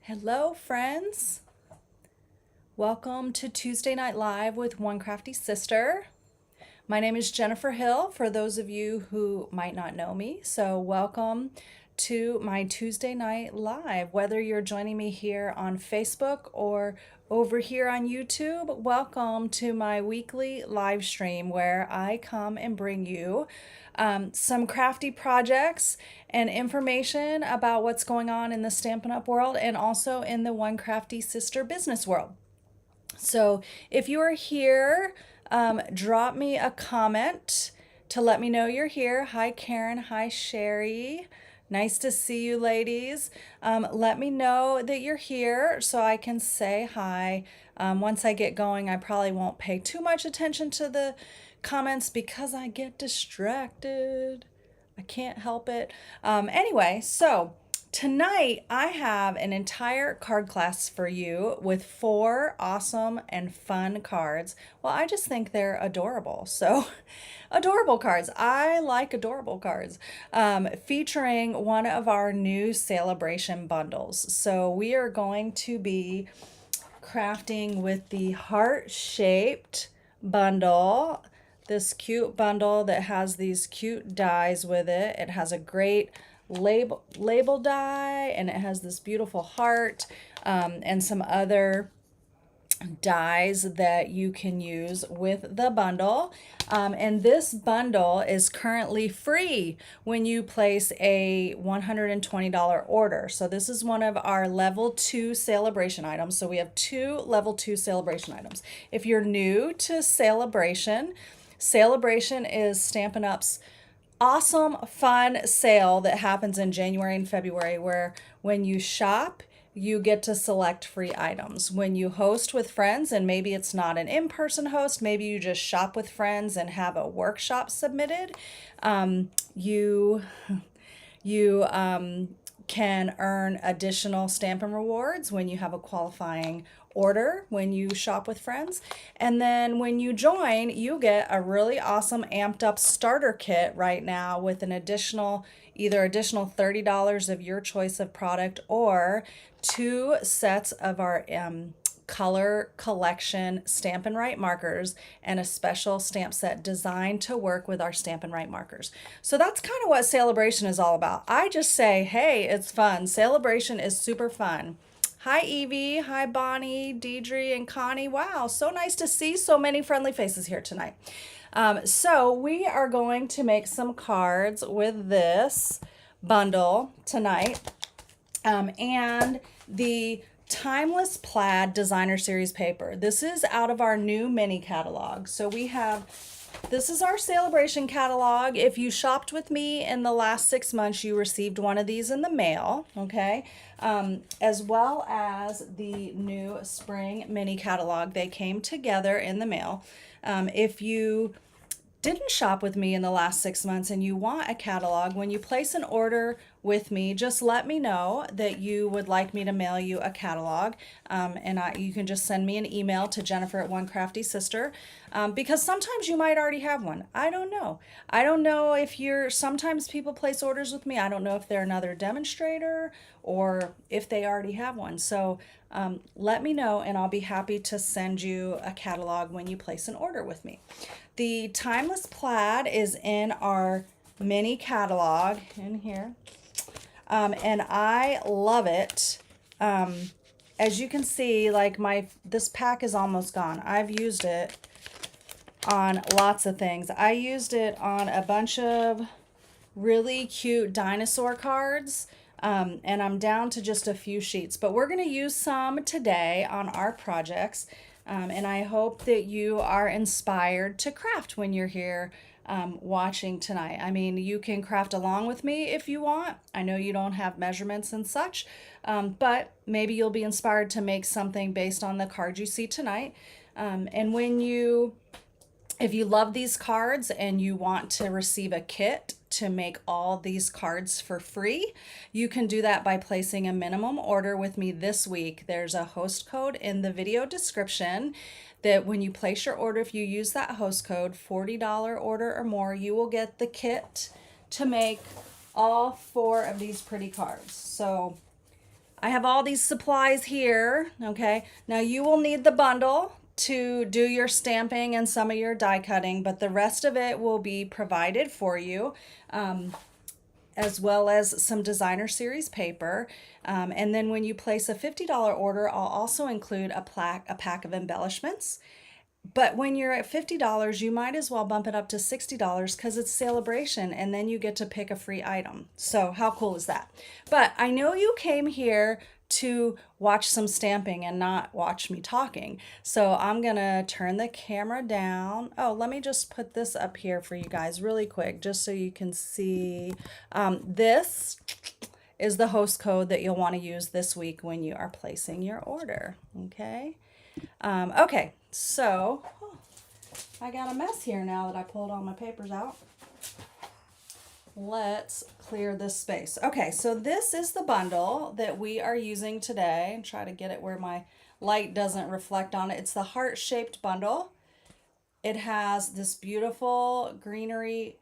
Hello, friends. Welcome to Tuesday Night Live with One Crafty Sister. My name is Jennifer Hill, for those of you who might not know me. So welcome to my Tuesday Night Live. Whether you're joining me here on Facebook or over here on YouTube, welcome to my weekly live stream where I come and bring you some crafty projects and information about what's going on in the Stampin' Up! World and also in the One Crafty Sister business world. So if you are here, drop me a comment to let me know you're here. Hi, Karen. Hi, Sherry. Nice to see you, ladies. Let me know that you're here so I can say hi. Once I get going, I probably won't pay too much attention to the comments because I get distracted. I can't help it. Anyway, so tonight I have an entire card class for you with 4 awesome and fun cards. Well, I just think they're adorable. So, adorable cards. I like adorable cards. Featuring one of our new Sale-a-Bration bundles. So, we are going to be crafting with the heart-shaped bundle. This cute bundle that has these cute dies with it. It has a great label die, and it has this beautiful heart and some other dies that you can use with the bundle. And this bundle is currently free when you place a $120 order. So this is one of our level 2 Sale-a-Bration items. So we have 2 level 2 Sale-a-Bration items. If you're new to Sale-a-Bration, Sale-a-Bration is Stampin' Up's awesome, fun sale that happens in January and February where when you shop, you get to select free items. When you host with friends, and maybe it's not an in-person host, maybe you just shop with friends and have a workshop submitted, you can earn additional Stampin' Rewards when you have a qualifying order when you shop with friends. And then when you join, you get a really awesome amped up starter kit right now with an additional $30 of your choice of product or 2 sets of our color collection Stampin' Right markers and a special stamp set designed to work with our Stampin' Right markers. So that's kind of what Sale-a-Bration is all about. I just say, hey, it's fun. Sale-a-Bration is super fun. Hi, Evie. Hi, Bonnie, Deidre, and Connie. Wow, so nice to see so many friendly faces here tonight. So we are going to make some cards with this bundle tonight. And the Timeless Plaid Designer Series paper. This is out of our new mini catalog. So this is our Sale-a-Bration catalog. If you shopped with me in the last 6 months, you received one of these in the mail, okay? As well as the new spring mini catalog. They came together in the mail. If you didn't shop with me in the last 6 months and you want a catalog, when you place an order with me, just let me know that you would like me to mail you a catalog. You can just send me an email to Jennifer at One Crafty Sister, because sometimes you might already have one. I don't know. I don't know if sometimes people place orders with me. I don't know if they're another demonstrator or if they already have one. So let me know and I'll be happy to send you a catalog when you place an order with me. The Timeless Plaid is in our mini catalog in here. And I love it. As you can see, like this pack is almost gone. I've used it on lots of things. I used it on a bunch of really cute dinosaur cards. And I'm down to just a few sheets, but we're going to use some today on our projects. And I hope that you are inspired to craft when you're here watching tonight. I mean, you can craft along with me if you want. I know you don't have measurements and such, but maybe you'll be inspired to make something based on the card you see tonight. And if you love these cards and you want to receive a kit to make all these cards for free, you can do that by placing a minimum order with me this week. There's a host code in the video description that when you place your order, if you use that host code, $40 order or more, you will get the kit to make all 4 of these pretty cards. So I have all these supplies here, okay? Now you will need the bundle to do your stamping and some of your die cutting, but the rest of it will be provided for you, as well as some designer series paper. And then when you place a $50 order, I'll also include a pack of embellishments. But when you're at $50, you might as well bump it up to $60 because it's Sale-a-Bration, and then you get to pick a free item. So how cool is that? But I know you came here to watch some stamping and not watch me talking. So I'm gonna turn the camera down. Oh, let me just put this up here for you guys really quick, just so you can see. This is the host code that you'll want to use this week when you are placing your order, okay? Okay, so I got a mess here now that I pulled all my papers out. Let's clear this space. Okay, so this is the bundle that we are using today. Try to get it where my light doesn't reflect on it. It's the heart-shaped bundle. It has this beautiful greenery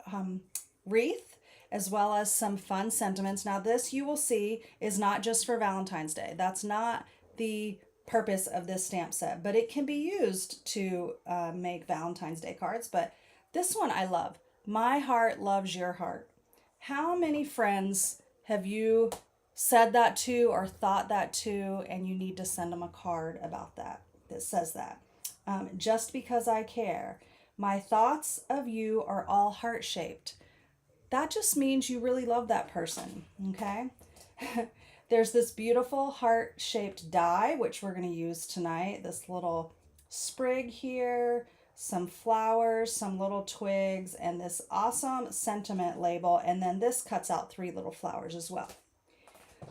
wreath, as well as some fun sentiments. Now this, you will see, is not just for Valentine's Day. That's not the purpose of this stamp set, but it can be used to make Valentine's Day cards. But this one I love. My heart loves your heart. How many friends have you said that to or thought that to, and you need to send them a card about that says that? Just because I care. My thoughts of you are all heart-shaped. That just means you really love that person, okay? There's this beautiful heart-shaped die, which we're going to use tonight. This little sprig here, some flowers, some little twigs, and this awesome sentiment label. And then this cuts out 3 little flowers as well.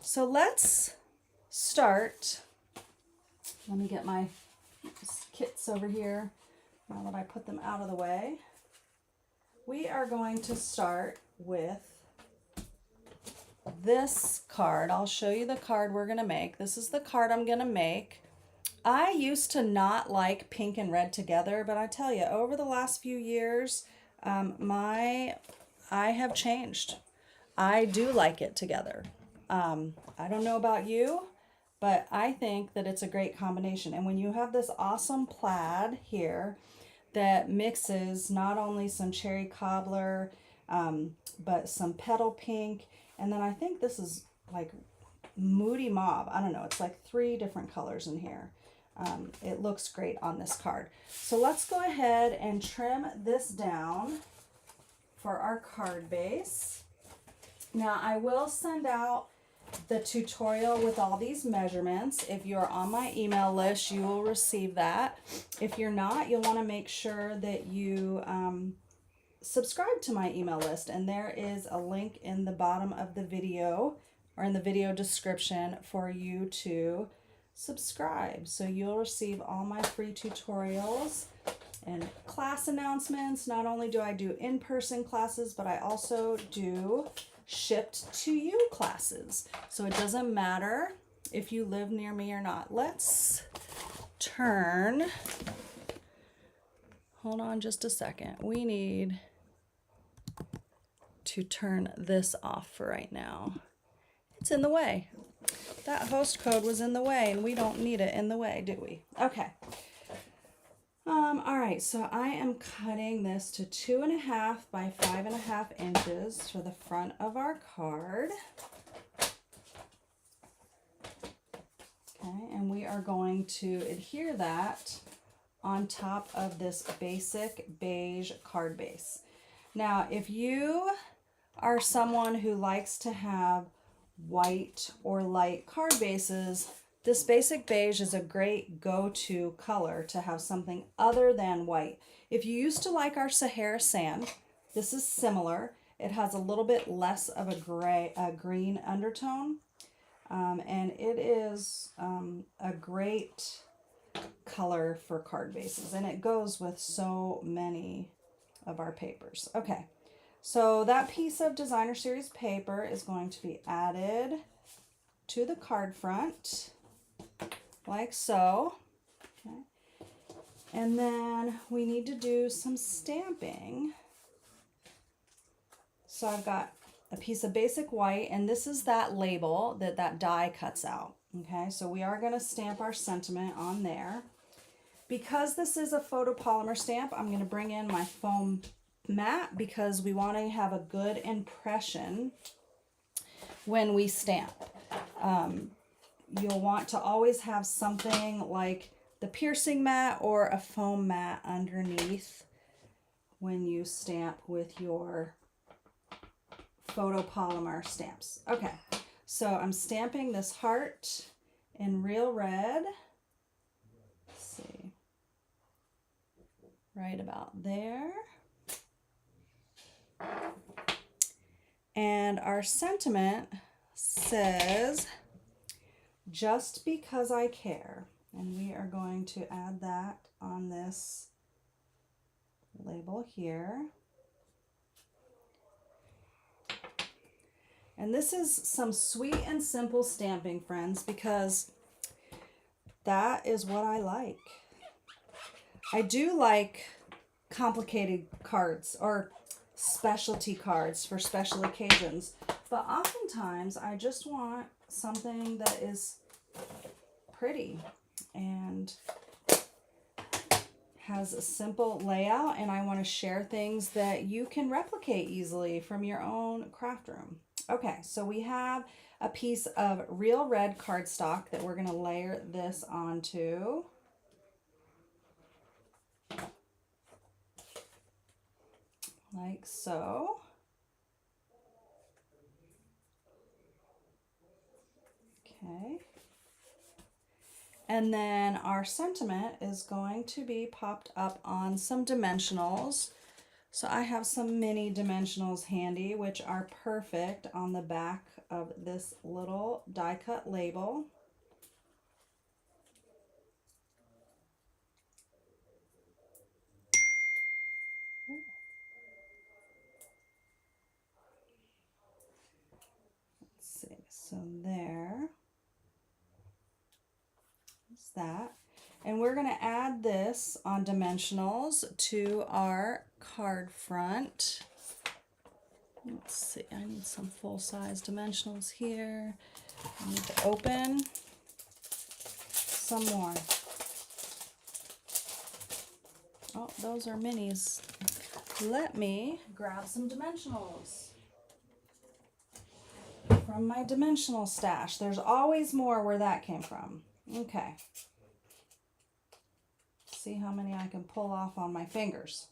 So let's start. Let me get my kits over here now that I put them out of the way. We are going to start with this card. I'll show you the card we're going to make. This is the card I'm going to make. I used to not like pink and red together, but I tell you, over the last few years, I have changed. I do like it together. I don't know about you, but I think that it's a great combination. And when you have this awesome plaid here that mixes not only some cherry cobbler, but some petal pink, and then I think this is like moody mauve. I don't know. It's like 3 different colors in here. It looks great on this card. So let's go ahead and trim this down for our card base. Now I will send out the tutorial with all these measurements. If you're on my email list, you will receive that. If you're not, you'll want to make sure that you subscribe to my email list, and there is a link in the bottom of the video or in the video description for you to subscribe. So you'll receive all my free tutorials and class announcements. Not only do I do in-person classes, but I also do shipped to you classes. So it doesn't matter if you live near me or not. Let's turn, hold on just a second. We need to turn this off for right now. It's in the way. That host code was in the way, and we don't need it in the way, do we? Okay. All right, so I am cutting this to 2.5 by 5.5 inches for the front of our card. Okay, and we are going to adhere that on top of this basic beige card base. Now, if you are someone who likes to have white or light card bases, this basic beige is a great go-to color to have something other than white. If you used to like our Sahara sand, this is similar. It has a little bit less of a green undertone, and it is a great color for card bases, and it goes with so many of our papers. Okay, so that piece of designer series paper is going to be added to the card front like so. Okay. And then we need to do some stamping. So I've got a piece of basic white, and this is that label that die cuts out. Okay, so we are going to stamp our sentiment on there. Because this is a photopolymer stamp, I'm going to bring in my foam mat because we want to have a good impression when we stamp. You'll want to always have something like the piercing mat or a foam mat underneath when you stamp with your photopolymer stamps. Okay, so I'm stamping this heart in real red. Let's see, right about there. And our sentiment says, just because I care. And we are going to add that on this label here. And this is some sweet and simple stamping, friends, because that is what I like. I do like complicated cards or specialty cards for special occasions, but oftentimes I just want something that is pretty and has a simple layout, and I want to share things that you can replicate easily from your own craft room. Okay, so we have a piece of real red cardstock that we're going to layer this onto. Like so. Okay. And then our sentiment is going to be popped up on some dimensionals. So I have some mini dimensionals handy, which are perfect on the back of this little die cut label. Let's see, so there is that. And we're going to add this on dimensionals to our card front. Let's see, I need some full-size dimensionals here. I need to open some more. Oh, those are minis. Let me grab some dimensionals from my dimensional stash. There's always more where that came from. Okay. See how many I can pull off on my fingers.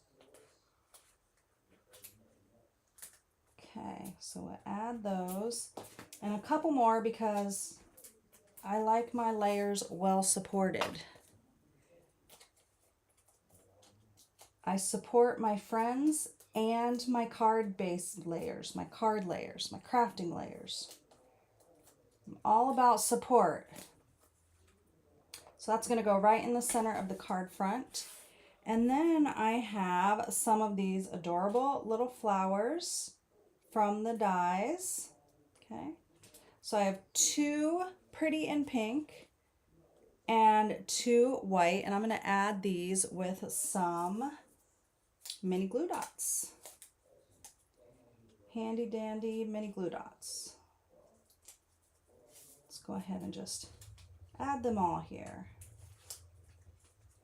Okay, so we'll add those and a couple more because I like my layers well supported. I support my friends and my card-based layers, my card layers, my crafting layers. I'm all about support. So that's going to go right in the center of the card front. And then I have some of these adorable little flowers from the dies. Okay. So I have 2 pretty in pink and 2 white, and I'm going to add these with some mini glue dots. Handy dandy mini glue dots. Let's go ahead and just add them all here.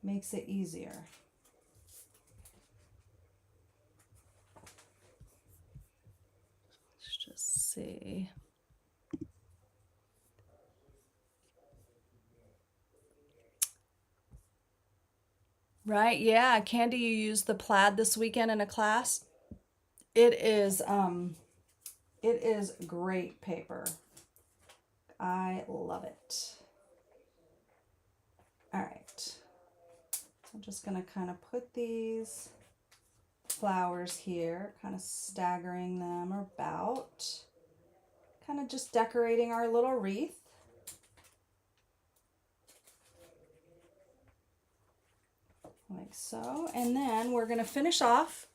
Makes it easier. Let's just see. Right, yeah, Candy, you used the plaid this weekend in a class. It is great paper. I love it. All right, I'm just gonna kind of put these flowers here, kind of staggering them about, kind of just decorating our little wreath. Like so, and then we're going to finish off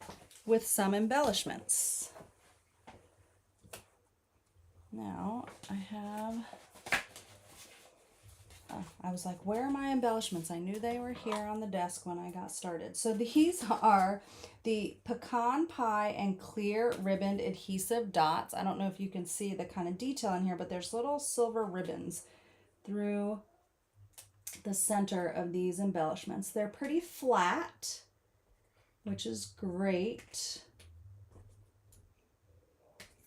with some embellishments. Now I have, I was like, where are my embellishments? I knew they were here on the desk when I got started. So these are the pecan pie and clear ribboned adhesive dots. I don't know if you can see the kind of detail in here, but there's little silver ribbons through the center of these embellishments. They're pretty flat, which is great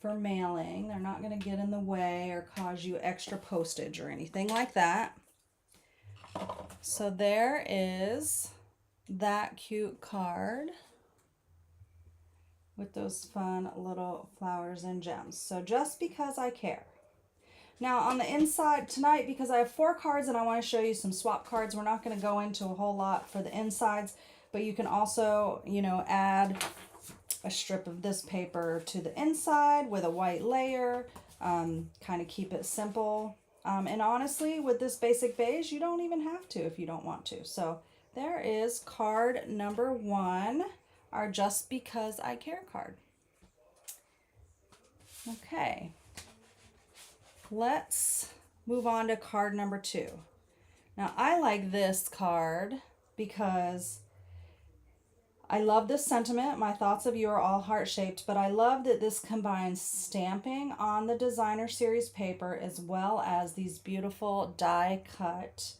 for mailing. They're not going to get in the way or cause you extra postage or anything like that. So there is that cute card with those fun little flowers and gems. So just because I care. Now on the inside tonight, because I have 4 cards and I want to show you some swap cards, we're not going to go into a whole lot for the insides, but you can also, you know, add a strip of this paper to the inside with a white layer, kind of keep it simple. And honestly, with this basic beige, you don't even have to if you don't want to. So there is card number 1, our Just Because I Care card. Okay, let's move on to card number 2. Now I like this card because I love this sentiment. My thoughts of you are all heart-shaped, but I love that this combines stamping on the designer series paper as well as these beautiful die-cut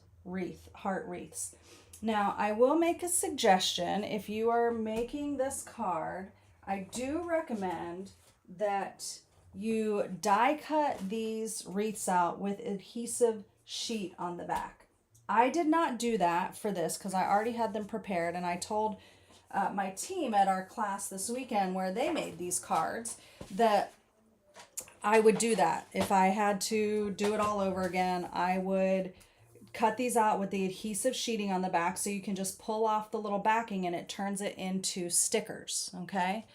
heart wreaths. Now, I will make a suggestion. If you are making this card, I do recommend that you die-cut these wreaths out with adhesive sheet on the back. I did not do that for this because I already had them prepared, and I told my team at our class this weekend where they made these cards that I would do that. If I had to do it all over again, I would cut these out with the adhesive sheeting on the back so you can just pull off the little backing and it turns it into stickers, okay?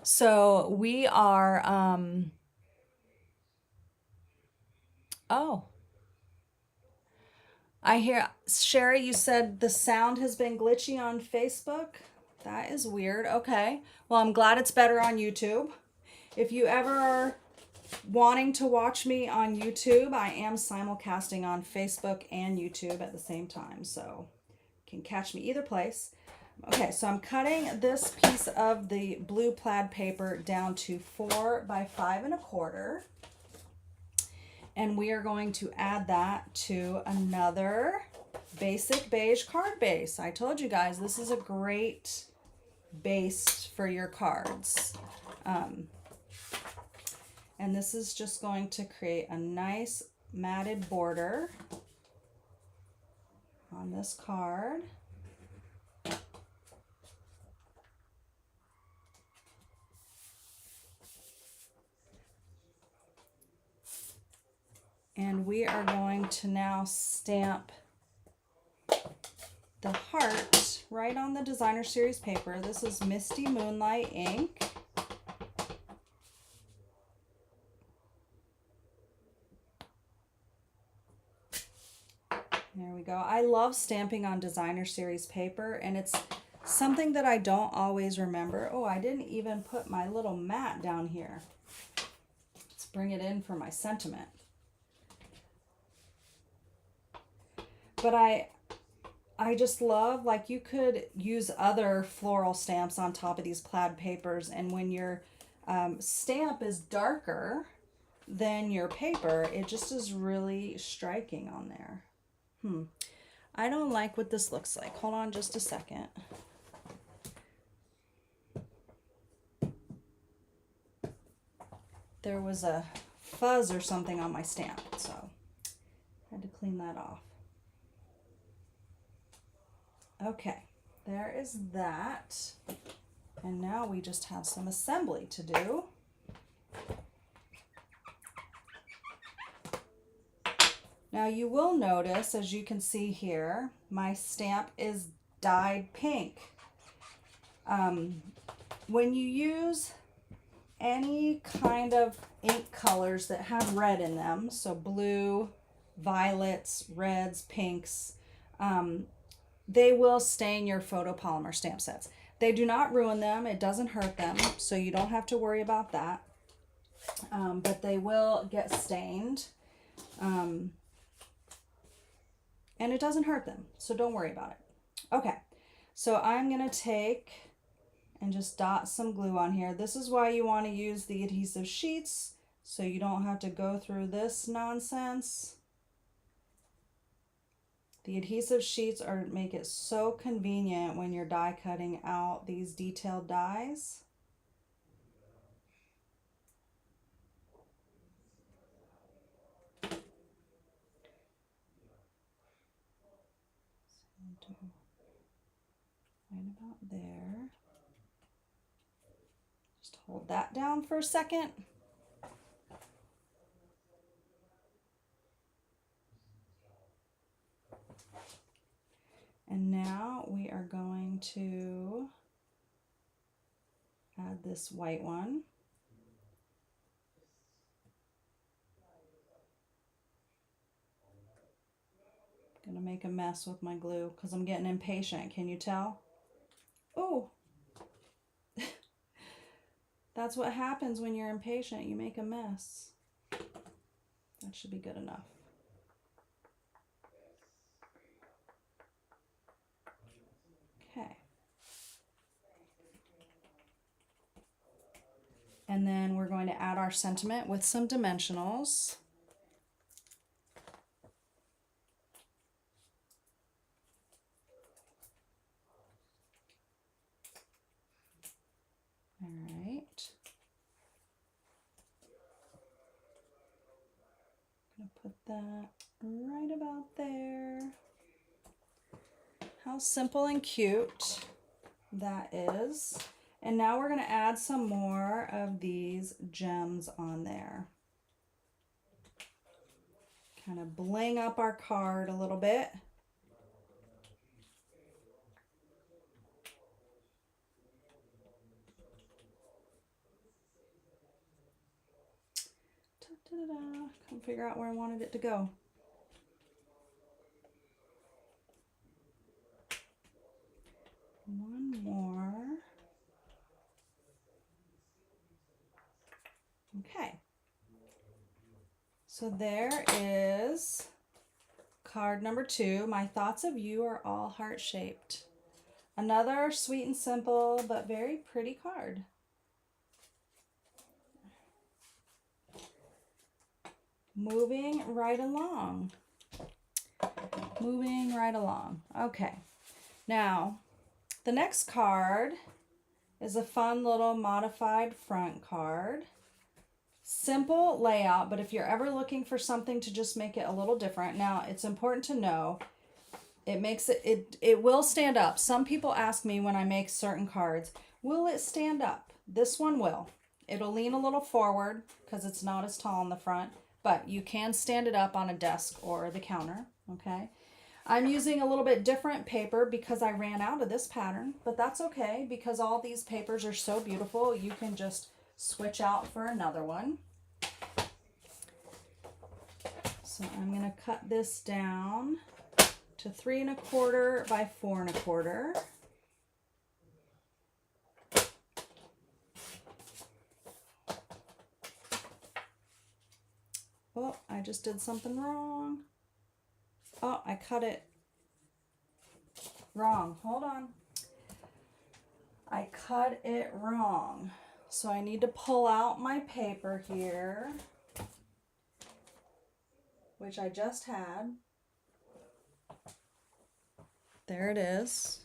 So we are, oh, I hear, Sherry, you said the sound has been glitchy on Facebook. That is weird. Okay. Well, I'm glad it's better on YouTube. If you ever are wanting to watch me on YouTube, I am simulcasting on Facebook and YouTube at the same time. So you can catch me either place. Okay, so I'm cutting this piece of the blue plaid paper down to 4 by 5 1/4. And we are going to add that to another basic beige card base. I told you guys, this is a great base for your cards. And this is just going to create a nice matted border on this card. And we are going to now stamp the heart right on the designer series paper. This is Misty Moonlight ink. There we go. I love stamping on designer series paper, and it's something that I don't always remember. Oh, I didn't even put my little mat down here. Let's bring it in for my sentiment. But I just love, like, you could use other floral stamps on top of these plaid papers, and when your stamp is darker than your paper, it just is really striking on there. I don't like what this looks like. Hold on just a second. There was a fuzz or something on my stamp, so I had to clean that off. Okay, there is that. And now we just have some assembly to do. Now you will notice, as you can see here, my stamp is dyed pink. When you use any kind of ink colors that have red in them, so blue, violets, reds, pinks, they will stain your photopolymer stamp sets. They do not ruin them. It doesn't hurt them, so you don't have to worry about that. But they will get stained. And it doesn't hurt them, so don't worry about it. Okay, so I'm going to take and just dot some glue on here. This is why you want to use the adhesive sheets, so you don't have to go through this nonsense. The adhesive sheets make it so convenient when you're die cutting out these detailed dies. Right about there. Just hold that down for a second. And now we are going to add this white one. Gonna make a mess with my glue because I'm getting impatient. Can you tell? Oh, that's what happens when you're impatient. You make a mess. That should be good enough. Okay. And then we're going to add our sentiment with some dimensionals. All right. I'm gonna put that right about there. How simple and cute that is. And now we're gonna add some more of these gems on there. Kind of bling up our card a little bit. Couldn't figure out where I wanted it to go. One more. Okay. So there is card number 2. My thoughts of you are all heart-shaped. Another sweet and simple but very pretty card. Moving right along. Moving right along. Okay. Now, the next card is a fun little modified front card. Simple layout, but if you're ever looking for something to just make it a little different, now it's important to know it will stand up. Some people ask me when I make certain cards, will it stand up? This one will. It'll lean a little forward because it's not as tall in the front, but you can stand it up on a desk or the counter, okay? I'm using a little bit different paper because I ran out of this pattern, but that's okay because all these papers are so beautiful. You can just switch out for another one. So I'm going to cut this down to 3 1/4 by 4 1/4. Oh, I just did something wrong. Oh, I cut it wrong. Hold on. I cut it wrong. So I need to pull out my paper here, which I just had. There it is.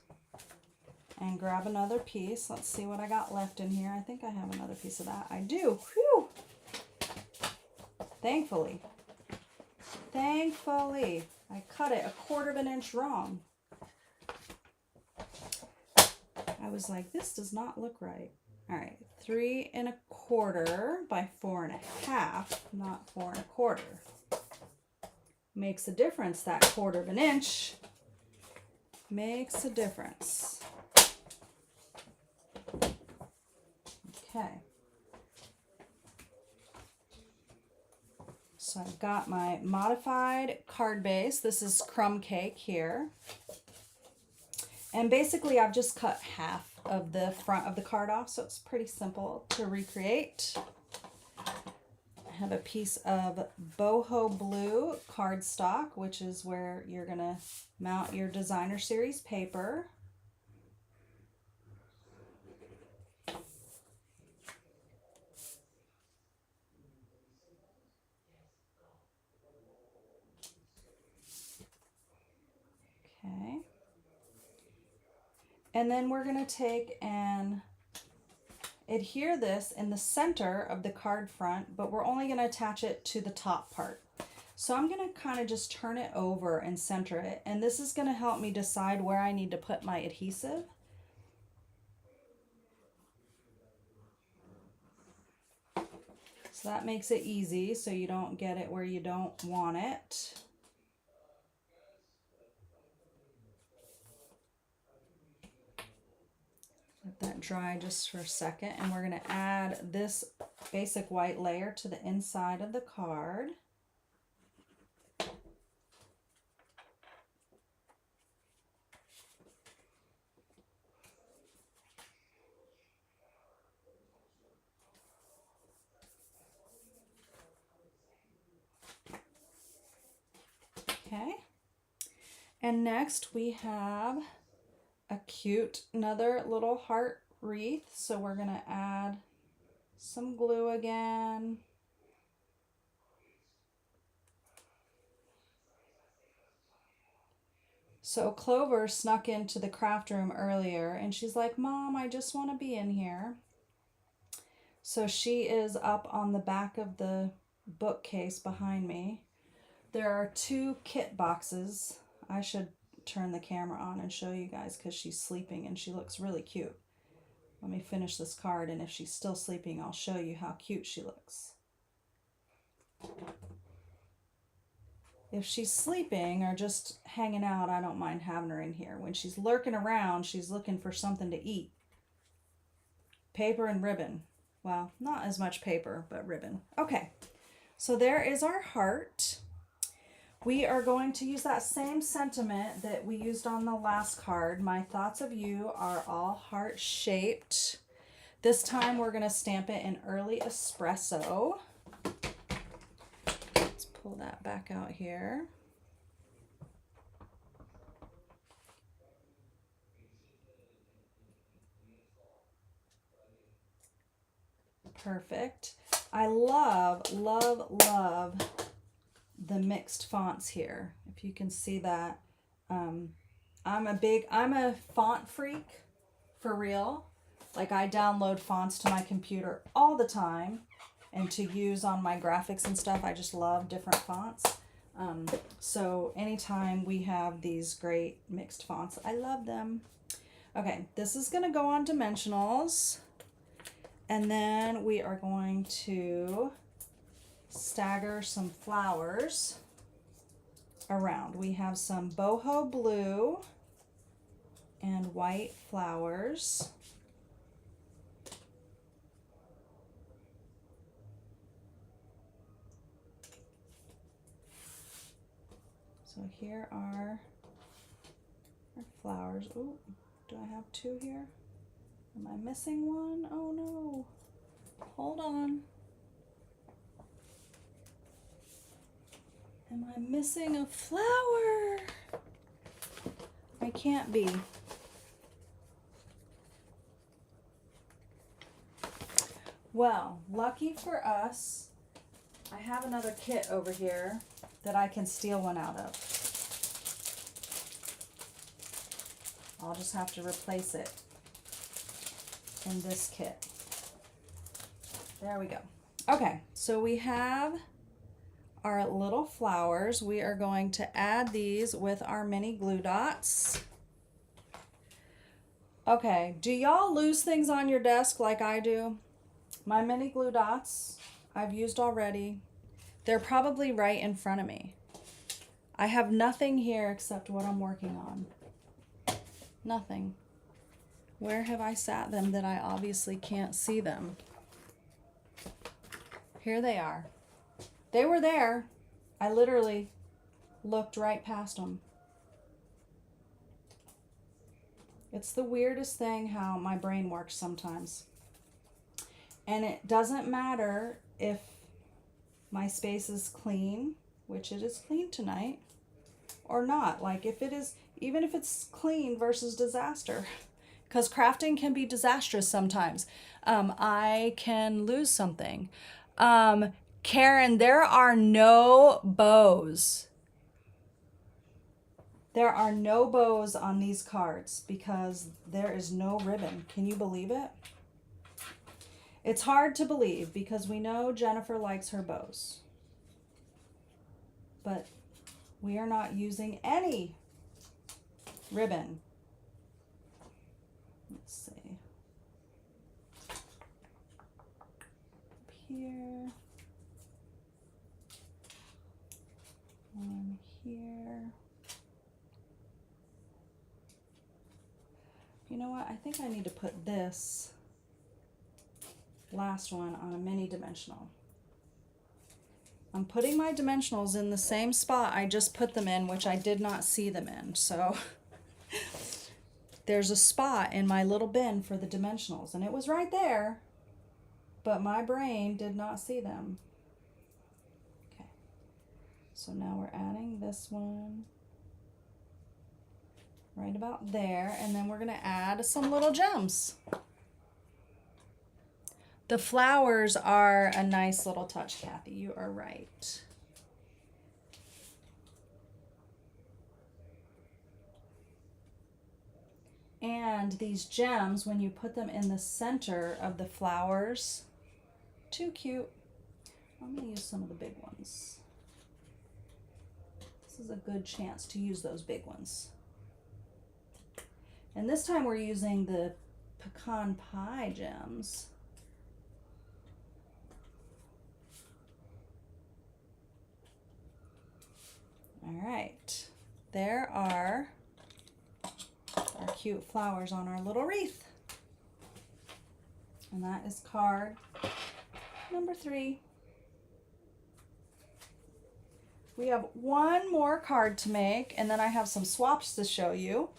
And grab another piece. Let's see what I got left in here. I think I have another piece of that. I do. Whew. Thankfully. Thankfully. I cut it 1/4 inch wrong. I was like, this does not look right. All right, 3 1/4 by 4 1/2, not 4 1/4. Makes a difference, that 1/4 inch. Makes a difference. Okay. So I've got my modified card base. This is crumb cake here. And basically I've just cut half of the front of the card off, so it's pretty simple to recreate. I have a piece of boho blue cardstock, which is where you're gonna mount your designer series paper. And then we're going to take and adhere this in the center of the card front, but we're only going to attach it to the top part. So I'm going to kind of just turn it over and center it. And this is going to help me decide where I need to put my adhesive. So that makes it easy so you don't get it where you don't want it. Let that dry just for a second, and we're going to add this basic white layer to the inside of the card. Okay, and next we have a cute, another little heart wreath. So we're going to add some glue again. So Clover snuck into the craft room earlier and she's like, Mom, I just want to be in here. So she is up on the back of the bookcase behind me. There are 2 kit boxes. I should turn the camera on and show you guys because she's sleeping and she looks really cute. Let me finish this card, and if she's still sleeping, I'll show you how cute she looks. If she's sleeping or just hanging out, I don't mind having her in here. When she's lurking around, she's looking for something to eat. Paper and ribbon. Well, not as much paper, but ribbon. Okay, so there is our heart. We are going to use that same sentiment that we used on the last card. My thoughts of you are all heart-shaped. This time we're going to stamp it in early espresso. Let's pull that back out here. Perfect. I love, love, love the mixed fonts here. If you can see that. I'm a font freak for real. Like, I download fonts to my computer all the time and to use on my graphics and stuff. I just love different fonts. So anytime we have these great mixed fonts, I love them. Okay, this is going to go on dimensionals. And then we are going to stagger some flowers around. We have some boho blue and white flowers. So here are our flowers. Oh, do I have 2 here? Am I missing one? Oh no. Hold on. Am I missing a flower? I can't be. Well, lucky for us, I have another kit over here that I can steal one out of. I'll just have to replace it in this kit. There we go. Okay, so we have our little flowers. We are going to add these with our mini glue dots. Okay, do y'all lose things on your desk like I do? My mini glue dots I've used already. They're probably right in front of me. I have nothing here except what I'm working on. Nothing. Where have I sat them that I obviously can't see them? Here they are. They were there. I literally looked right past them. It's the weirdest thing how my brain works sometimes. And it doesn't matter if my space is clean, which it is clean tonight, or not. Like, if it is, even if it's clean versus disaster, because crafting can be disastrous sometimes. I can lose something. Karen, there are no bows. There are no bows on these cards because there is no ribbon. Can you believe it? It's hard to believe because we know Jennifer likes her bows. But we are not using any ribbon. Let's see. Up here. One here. You know what? I think I need to put this last one on a mini dimensional. I'm putting my dimensionals in the same spot I just put them in, which I did not see them in. So there's a spot in my little bin for the dimensionals, and it was right there, but my brain did not see them. Okay, so now we're adding this one right about there, and then we're going to add some little gems. The flowers are a nice little touch, Kathy. You are right. And these gems, when you put them in the center of the flowers, too cute. I'm going to use some of the big ones. This is a good chance to use those big ones. And this time we're using the pecan pie gems. All right, there are our cute flowers on our little wreath. And that is card number 3. We have one more card to make, and then I have some swaps to show you.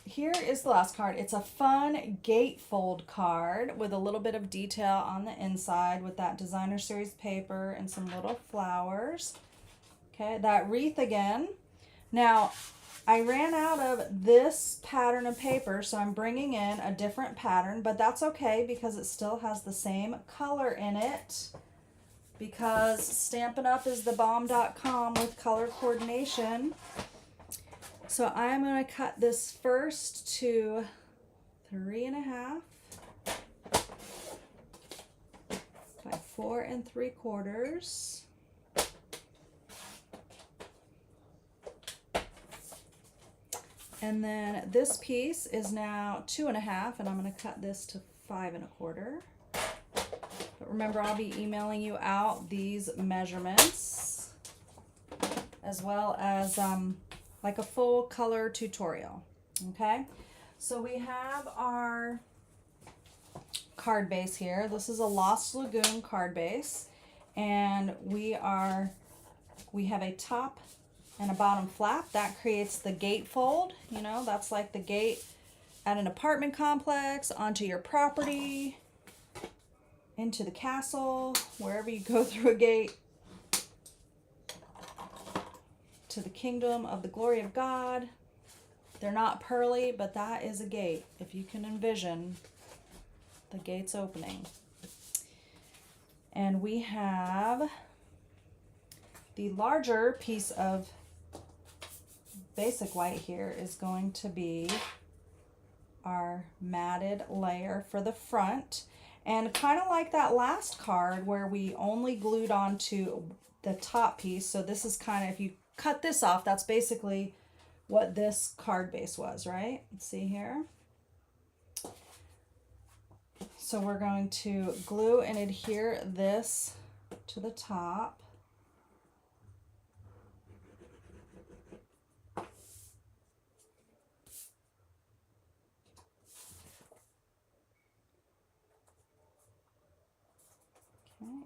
Here is the last card. It's a fun gatefold card with a little bit of detail on the inside with that designer series paper and some little flowers. Okay, that wreath again. Now, I ran out of this pattern of paper, so I'm bringing in a different pattern, but that's okay because it still has the same color in it, because Stampin' Up! Is the bomb.com with color coordination. So I'm going to cut this first to 3.5 by 4 3/4. And then this piece is now 2.5, and I'm going to cut this to 5 1/4. But remember, I'll be emailing you out these measurements as well as like a full color tutorial. Okay, so we have our card base here. This is a Lost Lagoon card base, and we have a top and a bottom flap that creates the gatefold. You know, that's like the gate at an apartment complex, onto your property, into the castle, wherever you go through a gate, to the kingdom of the glory of God. They're not pearly, but that is a gate, if you can envision the gates opening. And we have the larger piece of basic white here is going to be our matted layer for the front. And kind of like that last card where we only glued onto the top piece. So this is kind of, if you cut this off, that's basically what this card base was, right? Let's see here. So we're going to glue and adhere this to the top.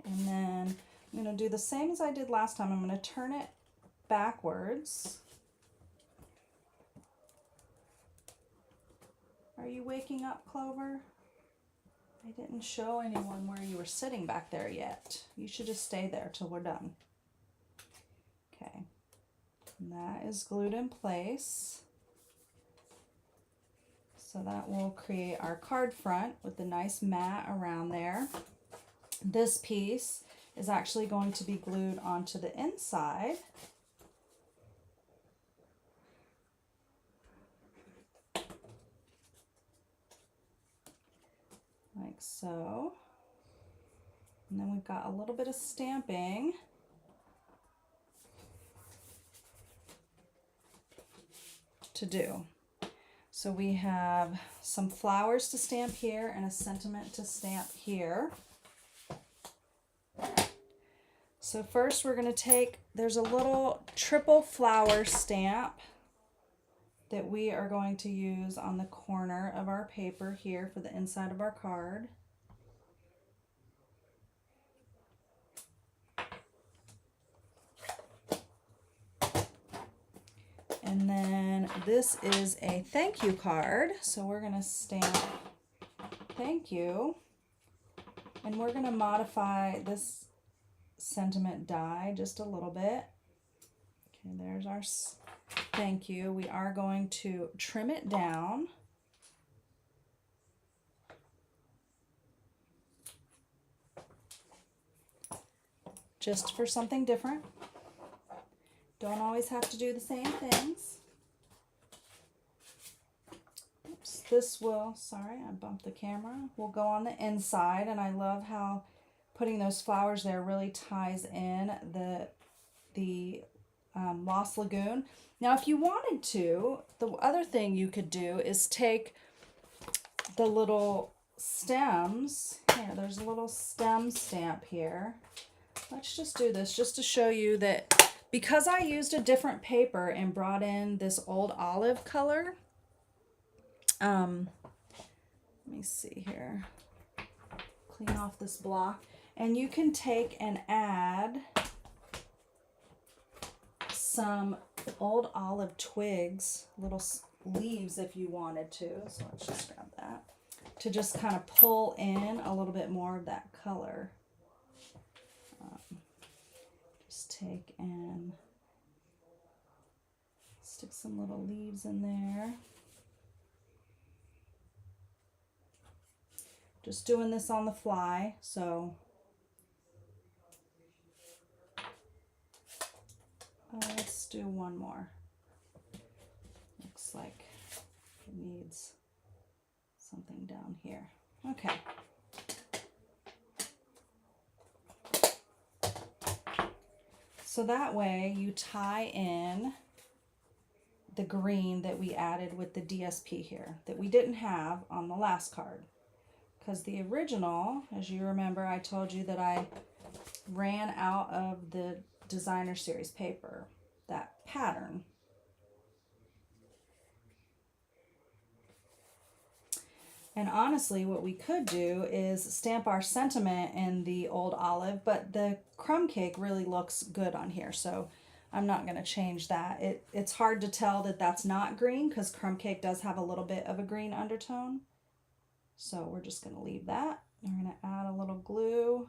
And then I'm going to do the same as I did last time. I'm going to turn it backwards. Are you waking up, Clover? I didn't show anyone where you were sitting back there yet. You should just stay there till we're done. Okay. And that is glued in place. So that will create our card front with the nice mat around there. This piece is actually going to be glued onto the inside. So, and then we've got a little bit of stamping. To do. So we have some flowers to stamp here and a sentiment to stamp here. So first we're going to take, there's a little triple flower stamp that we are going to use on the corner of our paper here for the inside of our card. And then this is a thank you card. So we're going to stamp thank you. And we're going to modify this sentiment die just a little bit. Okay, there's our thank you. We are going to trim it down. Just for something different. Don't always have to do the same things. Oops, this will, sorry, I bumped the camera, will go on the inside, and I love how putting those flowers there really ties in the Lost Lagoon. Now, if you wanted to, the other thing you could do is take the little stems. Here, there's a little stem stamp here. Let's just do this just to show you that because I used a different paper and brought in this old olive color. Let me see here. Clean off this block. And you can take and add some old olive twigs, little leaves if you wanted to. So let's just grab that. To just kind of pull in a little bit more of that color. Just take and stick some little leaves in there. Just doing this on the fly, so let's do one more. Looks like it needs something down here. Okay. So that way you tie in the green that we added with the DSP here that we didn't have on the last card. Because the original, as you remember, I told you that I ran out of the designer series paper, that pattern. And honestly, what we could do is stamp our sentiment in the old olive, but the crumb cake really looks good on here, so I'm not going to change that. It's hard to tell that that's not green because crumb cake does have a little bit of a green undertone. So we're just going to leave that. We're going to add a little glue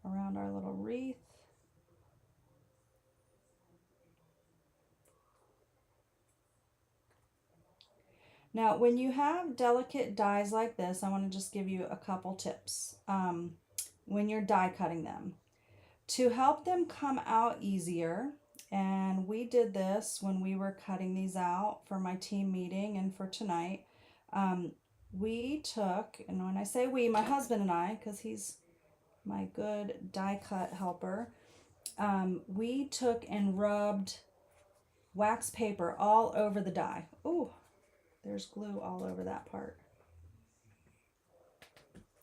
around our little wreath. Now, when you have delicate dies like this, I want to just give you a couple tips when you're die cutting them. To help them come out easier, and we did this when we were cutting these out for my team meeting and for tonight, we took, and when I say we, my husband and I, because he's my good die cut helper, we took and rubbed wax paper all over the die. Ooh. There's glue all over that part.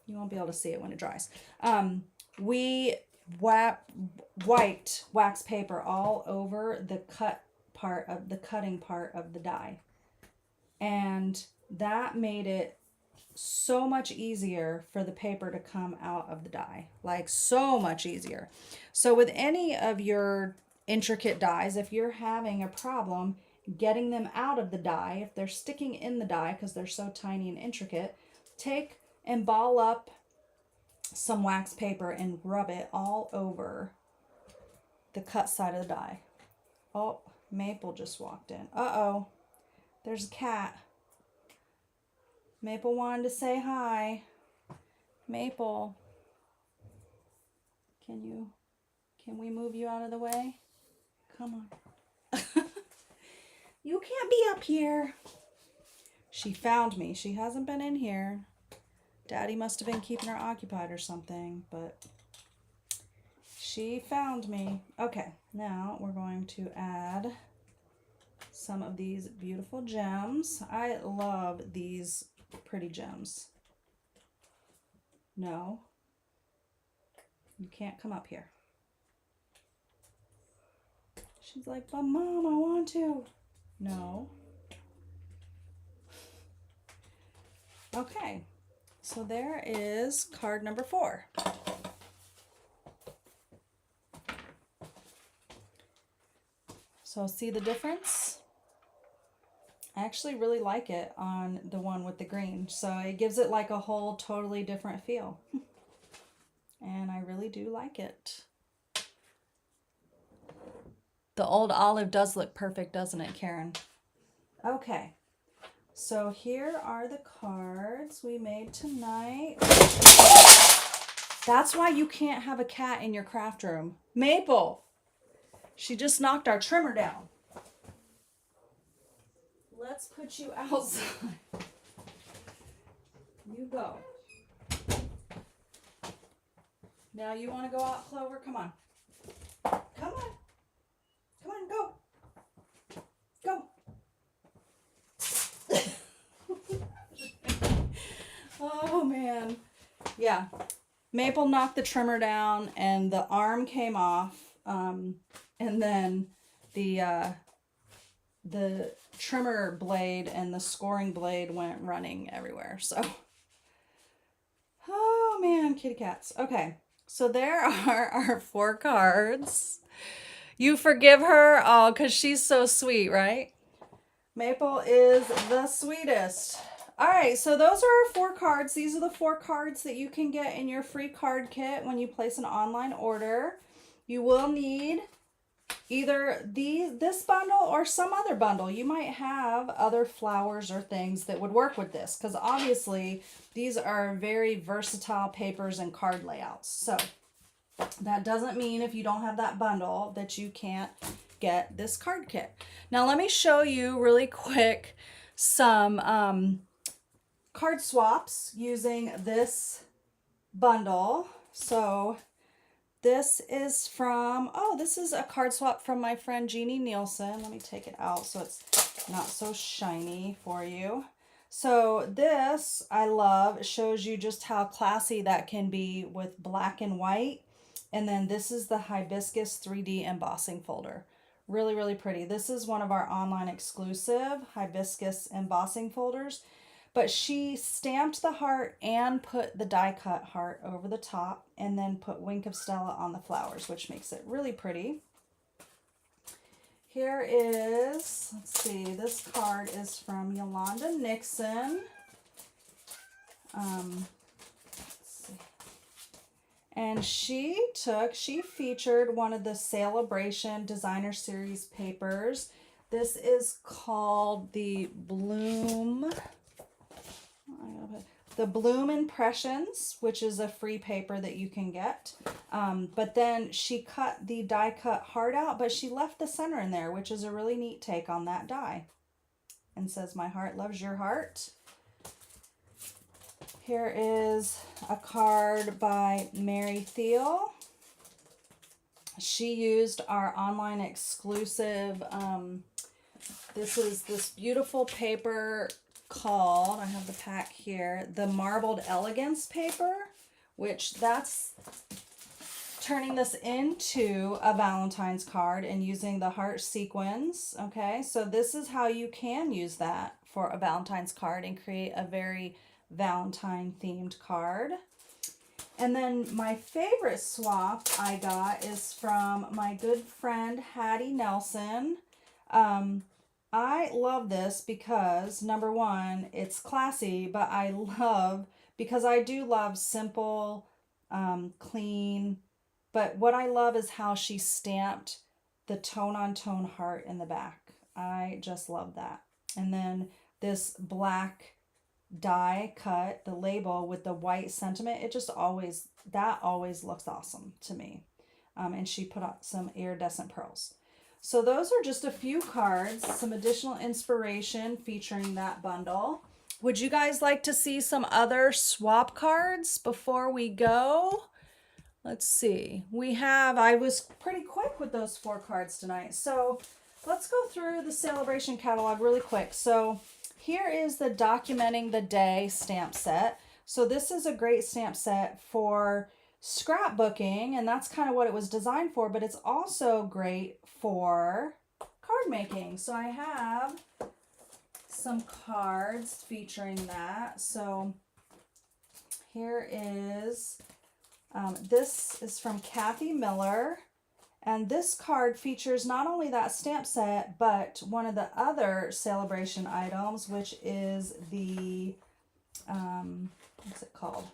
You won't be able to see it when it dries. We wiped wax paper all over the cutting part of the die. And that made it so much easier for the paper to come out of the die. Like so much easier. So with any of your intricate dies, if you're having a problem getting them out of the die, if they're sticking in the die because they're so tiny and intricate, take and ball up some wax paper and rub it all over the cut side of the die. Oh, Maple just walked in. Uh-oh, there's a cat. Maple wanted to say hi. Maple, can we move you out of the way? Come on. You can't be up here. She found me. She hasn't been in here. Daddy must have been keeping her occupied or something, but she found me. Okay, now we're going to add some of these beautiful gems. I love these pretty gems. No, you can't come up here. She's like, but Mom, I want to. No. Okay, so there is card number 4. So see the difference? I actually really like it on the one with the green. So it gives it like a whole totally different feel. And I really do like it. The old olive does look perfect, doesn't it, Karen? Okay. So here are the cards we made tonight. That's why you can't have a cat in your craft room. Maple! She just knocked our trimmer down. Let's put you outside. You go. Now you want to go out, Clover? Come on. Come on. Come on, go. Go. Oh, man. Yeah. Maple knocked the trimmer down and the arm came off. And then the trimmer blade and the scoring blade went running everywhere. So, oh man, kitty cats. Okay, so there are our 4 cards. You forgive her? Oh, because she's so sweet, right? Maple is the sweetest. All right, so those are our 4 cards. These are the 4 cards that you can get in your free card kit when you place an online order. You will need either this bundle or some other bundle. You might have other flowers or things that would work with this, because obviously these are very versatile papers and card layouts. So that doesn't mean if you don't have that bundle that you can't get this card kit. Now let me show you really quick some card swaps using this bundle. So this is from, oh, this is a card swap from my friend Jeannie Nielsen. Let me take it out so it's not so shiny for you. So this, I love, it shows you just how classy that can be with black and white. And then this is the Hibiscus 3D embossing folder. Really, really pretty. This is one of our online exclusive Hibiscus embossing folders. But she stamped the heart and put the die cut heart over the top and then put Wink of Stella on the flowers, which makes it really pretty. Here is, let's see, this card is from Yolanda Nixon. Let's see. And she featured one of the Sale-a-Bration designer series papers. This is called the Bloom Impressions, which is a free paper that you can get. But then she cut the die cut heart out, but she left the center in there, which is a really neat take on that die. And says, "My heart loves your heart." Here is a card by Mary Thiel. She used our online exclusive, this is this beautiful paper called, I have the pack here, the Marbled Elegance paper, which that's turning this into a Valentine's card and using the heart sequins. Okay, so this is how you can use that for a Valentine's card and create a very Valentine themed card. And then my favorite swap I got is from my good friend Hattie Nelson. I love this because, number one, it's classy, but because I do love simple, clean, but what I love is how she stamped the tone-on-tone heart in the back. I just love that. And then this black die cut, the label with the white sentiment, that always looks awesome to me. And she put out some iridescent pearls. So those are just a few cards, some additional inspiration featuring that bundle. Would you guys like to see some other swap cards before we go? Let's see. I was pretty quick with those 4 cards tonight. So let's go through the Sale-a-Bration catalog really quick. So here is the Documenting the Day stamp set. So this is a great stamp set for scrapbooking, and that's kind of what it was designed for, but it's also great for card making. So I have some cards featuring that. So here is, this is from Kathy Miller. And this card features not only that stamp set, but one of the other Sale-a-Bration items, which is the, what's it called?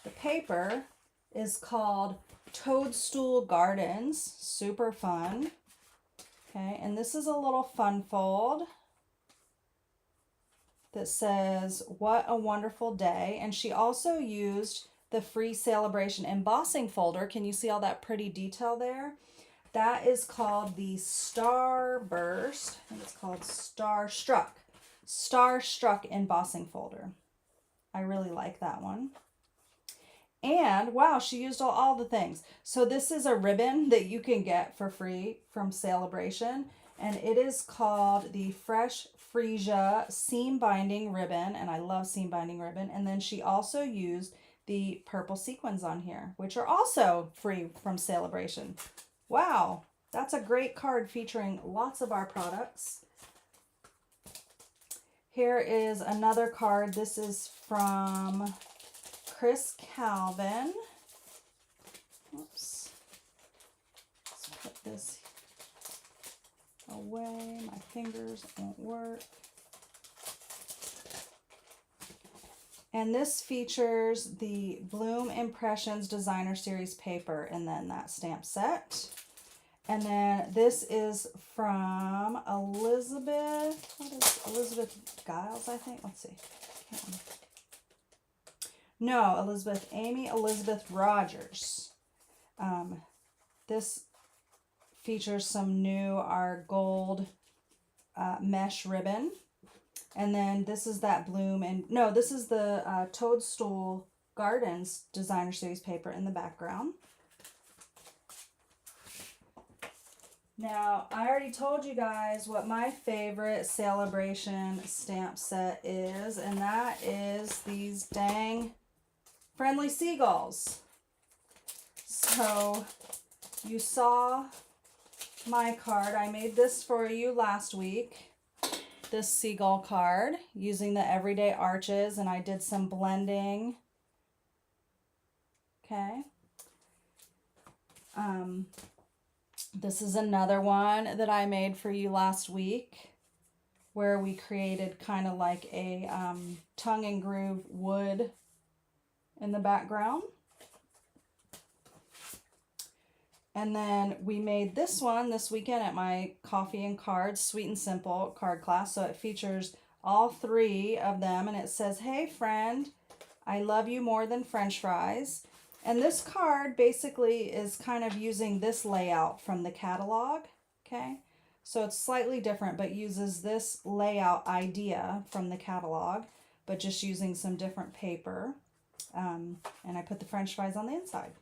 The paper is called Toadstool Gardens. Super fun. Okay, and this is a little fun fold that says, "What a wonderful day." And she also used the free Sale-a-Bration embossing folder. Can you see all that pretty detail there? That is called the Starburst. I think it's called Starstruck embossing folder. I really like that one. And wow, she used all the things. So this is a ribbon that you can get for free from Sale-a-Bration, and it is called the Fresh Freesia Seam Binding Ribbon, and I love seam binding ribbon. And then she also used the purple sequins on here, which are also free from Sale-a-Bration. Wow, that's a great card featuring lots of our products. Here is another card. This is from Chris Calvin. Oops. Let's put this away. My fingers won't work. And this features the Bloom Impressions Designer Series paper and then that stamp set. And then this is from Elizabeth. What is Elizabeth Giles, I think? Let's see. No, Amy Elizabeth Rogers. This features some new, our gold mesh ribbon. And then this is that Bloom, and no, this is the Toadstool Gardens Designer Series paper in the background. Now, I already told you guys what my favorite Sale-a-Bration stamp set is, and that is these dang friendly seagulls. So, you saw my card. I made this for you last week, this seagull card, using the Everyday Arches, and I did some blending. Okay. This is another one that I made for you last week, where we created kind of like a tongue and groove wood in the background. And then we made this one this weekend at my Coffee and Cards Sweet and Simple card class. So it features all 3 of them, and it says, "Hey friend, I love you more than French fries." And this card basically is kind of using this layout from the catalog, okay? So it's slightly different, but uses this layout idea from the catalog, but just using some different paper. And I put the French fries on the inside.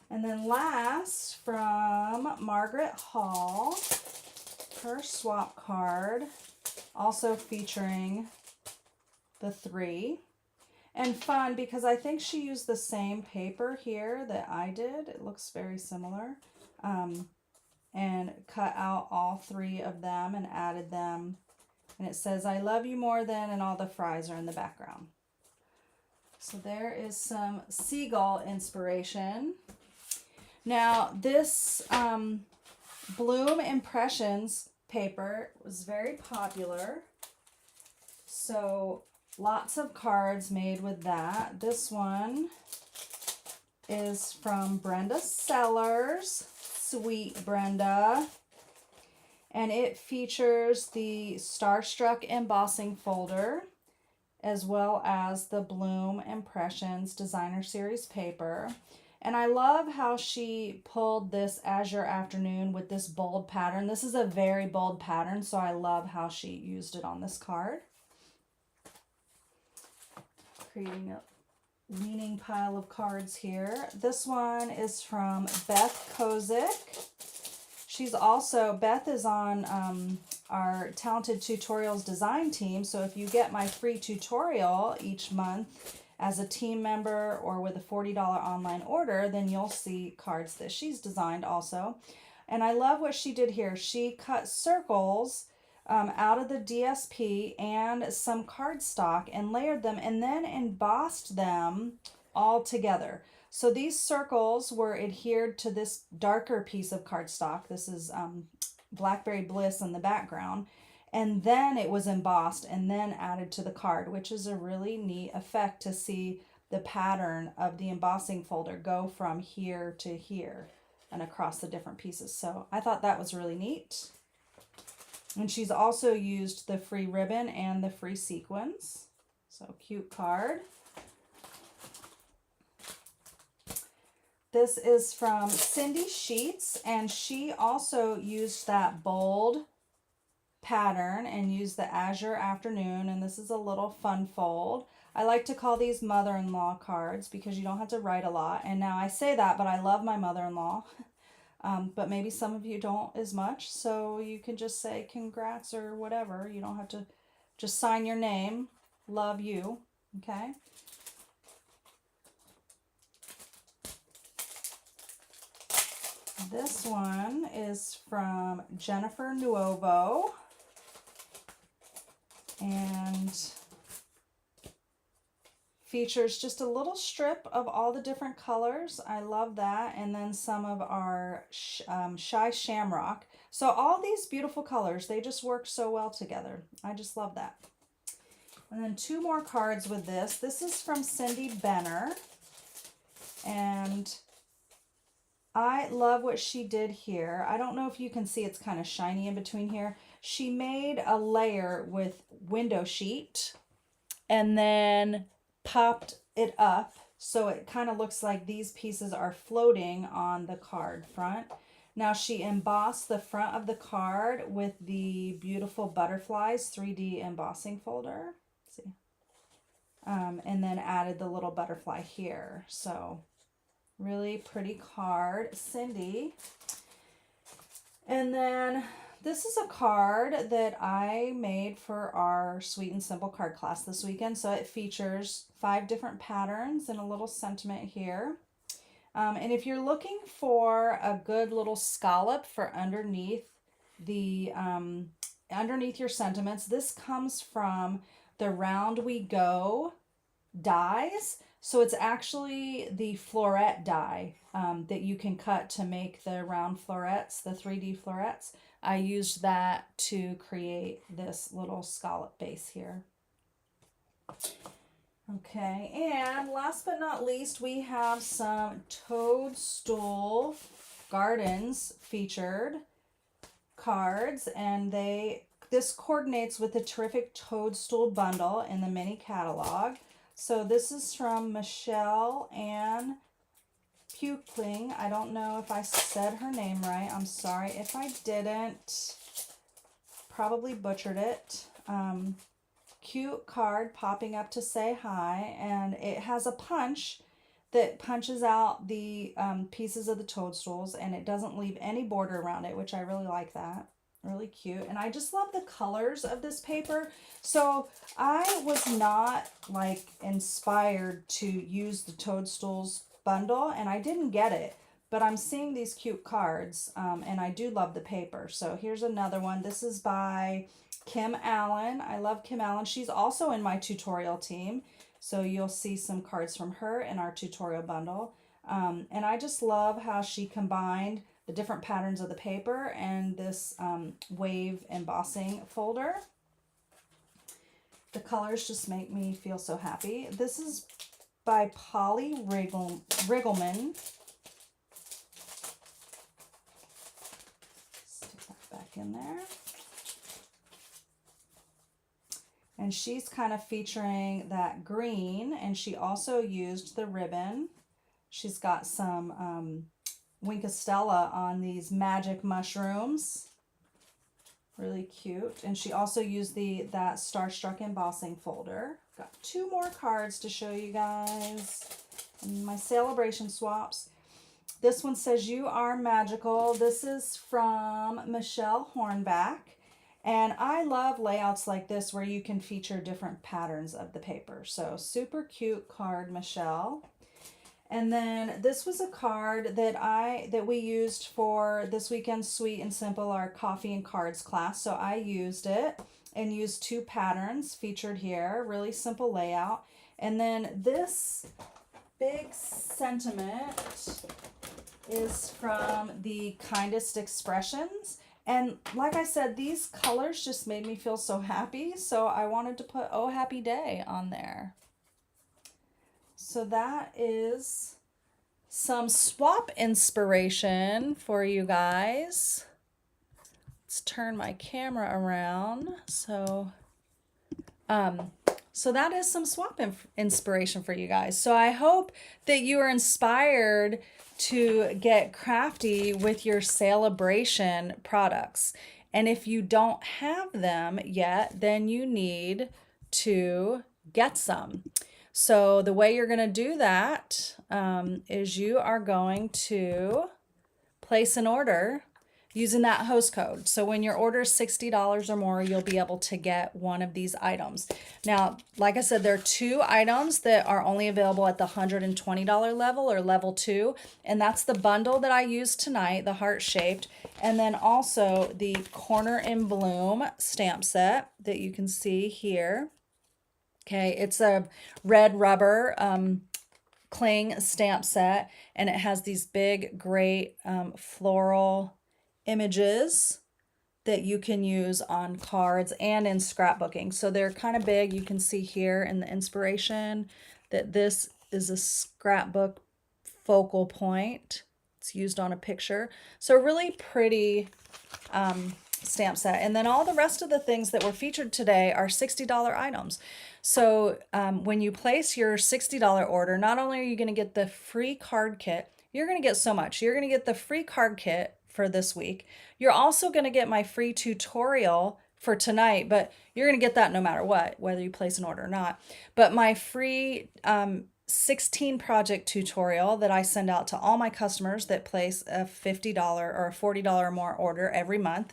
And then last, from Margaret Hall, her swap card, also featuring the 3. And fun, because I think she used the same paper here that I did. It looks very similar. And cut out all 3 of them and added them. And it says, "I love you more than," and all the fries are in the background. So there is some seagull inspiration. Now, this Bloom Impressions paper was very popular. So lots of cards made with that. This one is from Brenda Sellers. Sweet Brenda. And it features the Starstruck embossing folder, as well as the Bloom Impressions Designer Series paper. And I love how she pulled this Azure Afternoon with this bold pattern. This is a very bold pattern, so I love how she used it on this card. creating a leaning pile of cards here. This one is from Beth Kozik. She's also, Beth is on our Talented Tutorials design team, so if you get my free tutorial each month as a team member or with a $40 online order, then you'll see cards that she's designed also. And I love what she did here. She cut circles out of the DSP and some cardstock and layered them and then embossed them all together. So these circles were adhered to this darker piece of cardstock. This is Blackberry Bliss in the background. And then it was embossed and then added to the card, which is a really neat effect to see the pattern of the embossing folder go from here to here and across the different pieces. So I thought that was really neat. And she's also used the free ribbon and the free sequins. So cute card. This is from Cindy Sheets, and she also used that bold pattern and used the Azure Afternoon, and this is a little fun fold. I like to call these mother-in-law cards because you don't have to write a lot. And now I say that, but I love my mother-in-law. But maybe some of you don't as much, so you can just say congrats or whatever. You don't have to just sign your name. Love you, okay? This one is from Jennifer Nuovo, and features just a little strip of all the different colors. I love that. And then some of our Shy Shamrock. So all these beautiful colors, they just work so well together. I just love that. And then two more cards with this. This is from Cindy Benner, and I love what she did here. I don't know if you can see, it's kind of shiny in between here. She made a layer with window sheet and then popped it up so it kind of looks like these pieces are floating on the card front. Now she embossed the front of the card with the beautiful butterflies 3D embossing folder. Let's see. And then added the little butterfly here. So really pretty card, Cindy. And then this is a card that I made for our Sweet and Simple card class this weekend. So it features 5 different patterns and a little sentiment here. And if you're looking for a good little scallop for underneath the underneath your sentiments, this comes from the Round We Go dies. So it's actually the floret die that you can cut to make the round florets, the 3D florets. I used that to create this little scallop base here. Okay, and last but not least, we have some Toadstool Gardens featured cards, and this coordinates with the terrific Toadstool bundle in the mini catalog. So this is from Michelle Ann Pukling. I don't know if I said her name right. I'm sorry if I didn't. Probably butchered it. Cute card popping up to say hi, and it has a punch that punches out the pieces of the toadstools, and it doesn't leave any border around it, which I really like that. Really cute. And I just love the colors of this paper. So I was not like inspired to use the Toadstools bundle, and I didn't get it, but I'm seeing these cute cards, and I do love the paper. So here's another one. This is by Kim Allen. I love Kim Allen. She's also in my tutorial team, so you'll see some cards from her in our tutorial bundle. And I just love how she combined the different patterns of the paper and this wave embossing folder. The colors just make me feel so happy. This is by Polly Riggleman. Stick that back in there. And she's kind of featuring that green, and she also used the ribbon. She's got some Winkostella on these magic mushrooms. Really cute. And she also used that Starstruck embossing folder. Got 2 more cards to show you guys. And my Sale-a-Bration swaps. This one says, "You are magical." This is from Michelle Hornback. And I love layouts like this where you can feature different patterns of the paper. So super cute card, Michelle. And then this was a card that we used for this weekend's Sweet and Simple, our coffee and cards class. So I used it and used 2 patterns featured here. Really simple layout. And then this big sentiment is from the Kindest Expressions. And like I said, these colors just made me feel so happy. So I wanted to put "Oh Happy Day" on there. So that is some swap inspiration for you guys. Let's turn my camera around. So that is some swap inspiration for you guys. So I hope that you are inspired to get crafty with your Sale-a-Bration products. And if you don't have them yet, then you need to get some. So the way you're going to do that is you are going to place an order using that host code. So when your order is $60 or more, you'll be able to get one of these items. Now, like I said, there are 2 items that are only available at the $120 level or level 2. And that's the bundle that I used tonight, the heart-shaped. And then also the Corner in Bloom stamp set that you can see here. Okay, it's a red rubber cling stamp set, and it has these big, great floral images that you can use on cards and in scrapbooking. So they're kind of big. You can see here in the inspiration that this is a scrapbook focal point. It's used on a picture. So really pretty stamp set. And then all the rest of the things that were featured today are $60 items. So when you place your $60 order, not only are you going to get the free card kit, you're going to get so much. You're going to get the free card kit for this week. You're also going to get my free tutorial for tonight, but you're going to get that no matter what, whether you place an order or not. But my free 16 project tutorial that I send out to all my customers that place a $50 or a $40 or more order every month.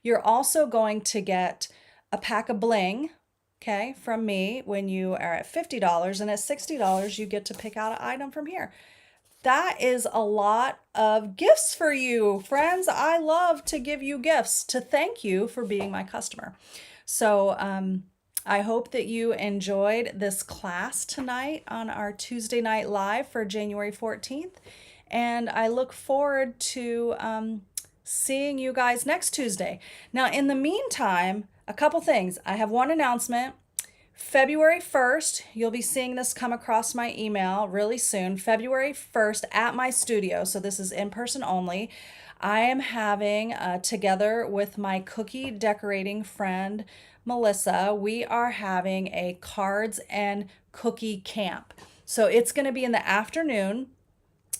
You're also going to get a pack of bling, okay, from me when you are at $50, and at $60 you get to pick out an item from here. That is a lot of gifts for you, friends. I love to give you gifts to thank you for being my customer. So I hope that you enjoyed this class tonight on our Tuesday night live for January 14th. And I look forward to seeing you guys next Tuesday. Now, in the meantime, a couple things. I have one announcement. February 1st, you'll be seeing this come across my email really soon. February 1st at my studio, so this is in person only, I am having, together with my cookie decorating friend, Melissa, we are having a cards and cookie camp. So it's going to be in the afternoon.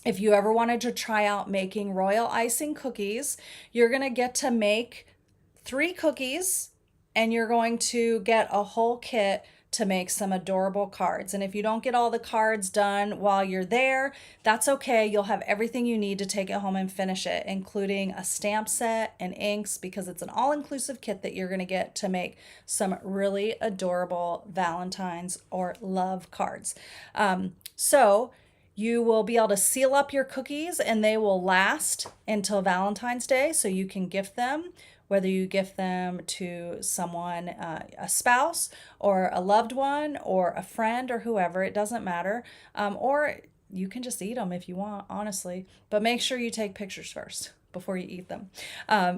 If you ever wanted to try out making royal icing cookies, you're going to get to make 3 cookies, and you're going to get a whole kit to make some adorable cards. And if you don't get all the cards done while you're there, that's okay. You'll have everything you need to take it home and finish it, including a stamp set and inks, because it's an all-inclusive kit that you're going to get to make some really adorable Valentine's or love cards. So you will be able to seal up your cookies, and they will last until Valentine's Day, so you can gift them, whether you gift them to someone, a spouse or a loved one or a friend or whoever, it doesn't matter. Or you can just eat them if you want, honestly. But make sure you take pictures first before you eat them.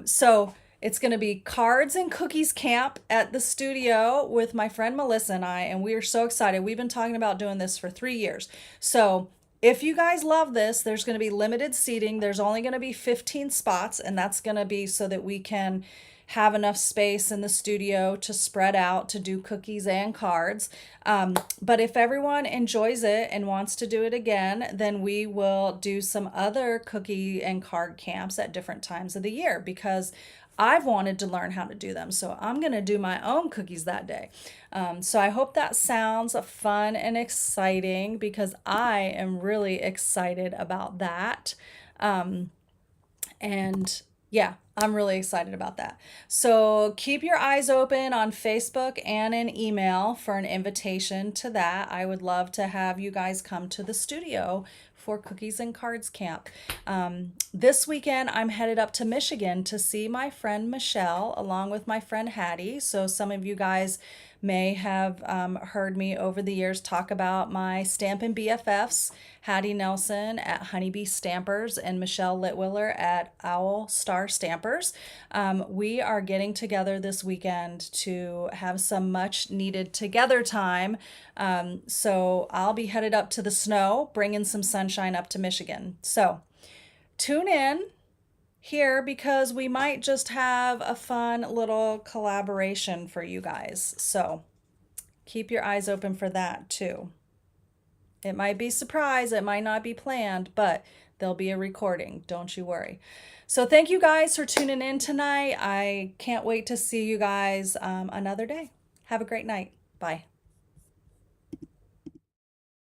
So it's going to be Cards and Cookies Camp at the studio with my friend Melissa and I, and we are so excited. We've been talking about doing this for 3 years. So if you guys love this, there's going to be limited seating. There's only going to be 15 spots, and that's going to be so that we can have enough space in the studio to spread out to do cookies and cards. But if everyone enjoys it and wants to do it again, then we will do some other cookie and card camps at different times of the year, because I've wanted to learn how to do them. So I'm going to do my own cookies that day. So I hope that sounds fun and exciting, because I am really excited about that. And yeah, I'm really excited about that. So keep your eyes open on Facebook and in email for an invitation to that. I would love to have you guys come to the studio for Cookies and Cards Camp. This weekend, I'm headed up to Michigan to see my friend Michelle along with my friend Hattie. So some of you guys may have heard me over the years talk about my Stampin' BFFs, Hattie Nelson at Honeybee Stampers and Michelle Litwiller at Owl Star Stampers. We are getting together this weekend to have some much needed together time. So I'll be headed up to the snow, bringing some sunshine up to Michigan. So tune in here, because we might just have a fun little collaboration for you guys. So keep your eyes open for that too. It might be a surprise, it might not be planned, but there'll be a recording. Don't you worry. So thank you guys for tuning in tonight. I can't wait to see you guys another day. Have a great night. Bye.